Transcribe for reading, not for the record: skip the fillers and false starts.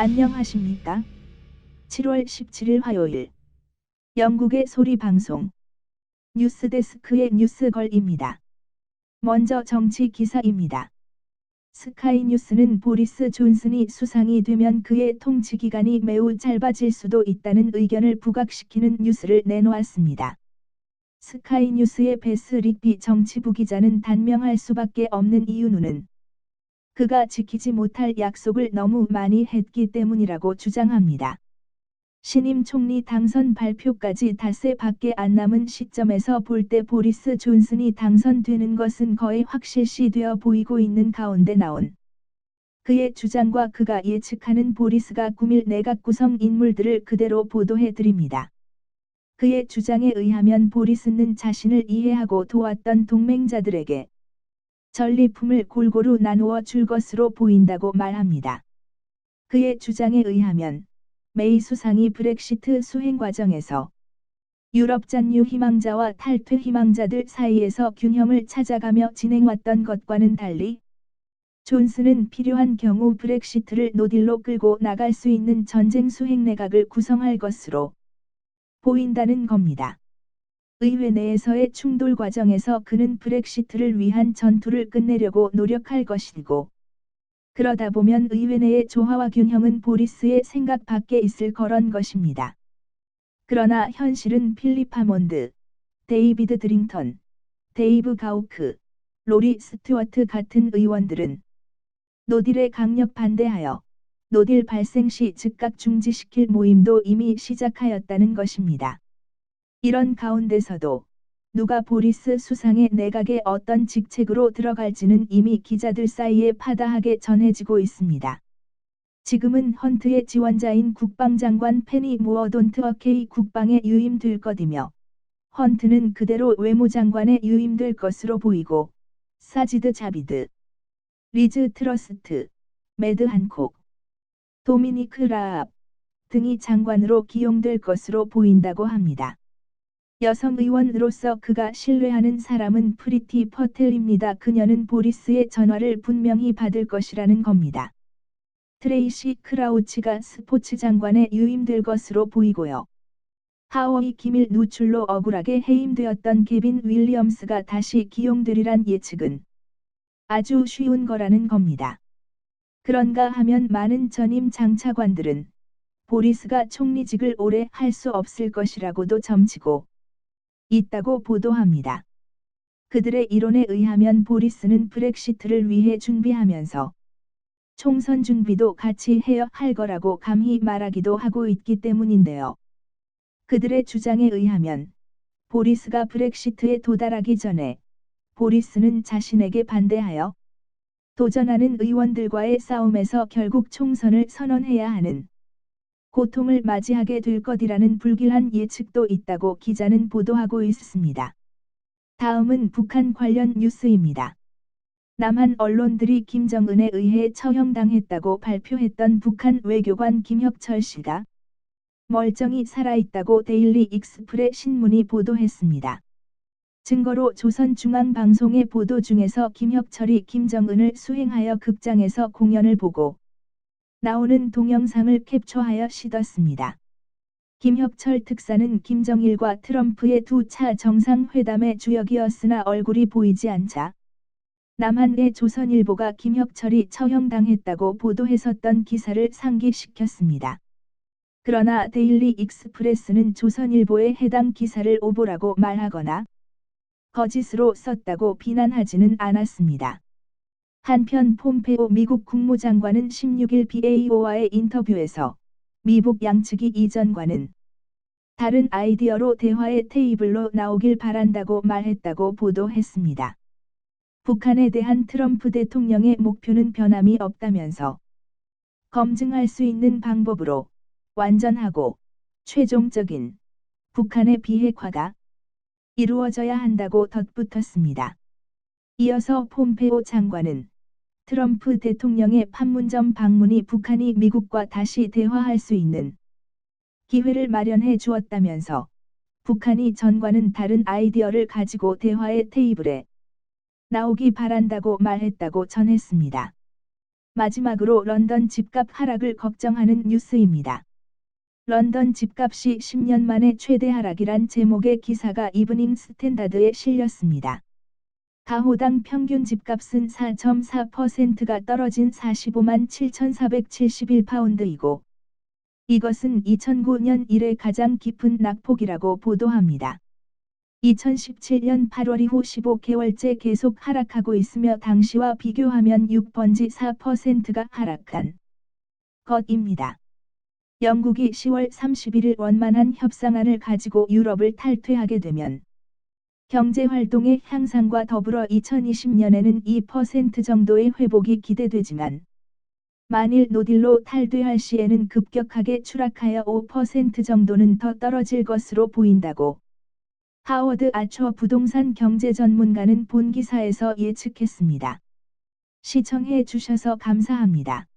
안녕하십니까? 7월 17일 화요일 영국의 소리 방송 뉴스데스크의 뉴스걸입니다. 먼저 정치 기사입니다. 스카이뉴스는 보리스 존슨이 수상이 되면 그의 통치 기간이 매우 짧아질 수도 있다는 의견을 부각시키는 뉴스를 내놓았습니다. 스카이뉴스의 베스 릭비 정치부 기자는 단명할 수밖에 없는 이유는 그가 지키지 못할 약속을 너무 많이 했기 때문이라고 주장합니다. 신임 총리 당선 발표까지 닷새밖에 안 남은 시점에서 볼 때 보리스 존슨이 당선되는 것은 거의 확실시되어 보이고 있는 가운데 나온 그의 주장과 그가 예측하는 보리스가 꾸밀 내각 구성 인물들을 그대로 보도해 드립니다. 그의 주장에 의하면 보리스는 자신을 이해하고 도왔던 동맹자들에게 전리품을 골고루 나누어 줄 것으로 보인다고 말합니다. 그의 주장에 의하면 메이 수상이 브렉시트 수행 과정에서 유럽 잔류 희망자와 탈퇴 희망자들 사이에서 균형을 찾아가며 진행왔던 것과는 달리 존슨은 필요한 경우 브렉시트를 노딜로 끌고 나갈 수 있는 전쟁 수행 내각을 구성할 것으로 보인다는 겁니다. 의회 내에서의 충돌 과정에서 그는 브렉시트를 위한 전투를 끝내려고 노력할 것이고 그러다 보면 의회 내의 조화와 균형은 보리스의 생각 밖에 있을 거란 것입니다. 그러나 현실은 필립 하몬드, 데이비드 드링턴, 데이브 가우크, 로리 스튜어트 같은 의원들은 노딜에 강력 반대하여 노딜 발생 시 즉각 중지시킬 모임도 이미 시작하였다는 것입니다. 이런 가운데서도 누가 보리스 수상의 내각에 어떤 직책으로 들어갈지는 이미 기자들 사이에 파다하게 전해지고 있습니다. 지금은 헌트의 지원자인 국방장관 페니 무어돈트 어케이 국방에 유임될 것이며 헌트는 그대로 외무장관에 유임될 것으로 보이고 사지드 자비드, 리즈 트러스트, 매드 한콕, 도미니크 라압 등이 장관으로 기용될 것으로 보인다고 합니다. 여성 의원으로서 그가 신뢰하는 사람은 프리티 퍼텔입니다. 그녀는 보리스의 전화를 분명히 받을 것이라는 겁니다. 트레이시 크라우치가 스포츠 장관에 유임될 것으로 보이고요. 하워이 기밀 누출로 억울하게 해임되었던 케빈 윌리엄스가 다시 기용되리란 예측은 아주 쉬운 거라는 겁니다. 그런가 하면 많은 전임 장차관들은 보리스가 총리직을 오래 할 수 없을 것이라고도 점치고 있다고 보도합니다. 그들의 이론에 의하면 보리스는 브렉시트를 위해 준비하면서 총선 준비도 같이 해야 할 거라고 감히 말하기도 하고 있기 때문인데요. 그들의 주장에 의하면 보리스가 브렉시트에 도달하기 전에 보리스는 자신에게 반대하여 도전하는 의원들과의 싸움에서 결국 총선을 선언해야 하는 고통을 맞이하게 될 것이라는 불길한 예측도 있다고 기자는 보도하고 있습니다. 다음은 북한 관련 뉴스입니다. 남한 언론들이 김정은에 의해 처형당했다고 발표했던 북한 외교관 김혁철 씨가 멀쩡히 살아있다고 데일리 익스프레 신문이 보도했습니다. 증거로 조선중앙방송의 보도 중에서 김혁철이 김정은을 수행하여 극장에서 공연을 보고 나오는 동영상을 캡처하여 싣었습니다. 김혁철 특사는 김정일과 트럼프의 두 차 정상회담의 주역이었으나 얼굴이 보이지 않자 남한의 조선일보가 김혁철이 처형당했다고 보도했었던 기사를 상기시켰습니다. 그러나 데일리 익스프레스는 조선일보의 해당 기사를 오보라고 말하거나 거짓으로 썼다고 비난하지는 않았습니다. 한편 폼페오 미국 국무장관은 16일 BAO와의 인터뷰에서 미북 양측이 이전과는 다른 아이디어로 대화의 테이블로 나오길 바란다고 말했다고 보도했습니다. 북한에 대한 트럼프 대통령의 목표는 변함이 없다면서 검증할 수 있는 방법으로 완전하고 최종적인 북한의 비핵화가 이루어져야 한다고 덧붙였습니다. 이어서 폼페오 장관은 트럼프 대통령의 판문점 방문이 북한이 미국과 다시 대화할 수 있는 기회를 마련해 주었다면서 북한이 전과는 다른 아이디어를 가지고 대화의 테이블에 나오기 바란다고 말했다고 전했습니다. 마지막으로 런던 집값 하락을 걱정하는 뉴스입니다. 런던 집값이 10년 만에 최대 하락이란 제목의 기사가 이브닝 스탠다드에 실렸습니다. 가호당 평균 집값은 4.4%가 떨어진 45만 7,471파운드이고 이것은 2009년 이래 가장 깊은 낙폭이라고 보도합니다. 2017년 8월 이후 15개월째 계속 하락하고 있으며 당시와 비교하면 6번지 4%가 하락한 것입니다. 영국이 10월 31일 원만한 협상안을 가지고 유럽을 탈퇴하게 되면 경제활동의 향상과 더불어 2020년에는 2% 정도의 회복이 기대되지만 만일 노딜로 탈퇴할 시에는 급격하게 추락하여 5% 정도는 더 떨어질 것으로 보인다고 하워드 아처 부동산 경제 전문가는 본 기사에서 예측했습니다. 시청해 주셔서 감사합니다.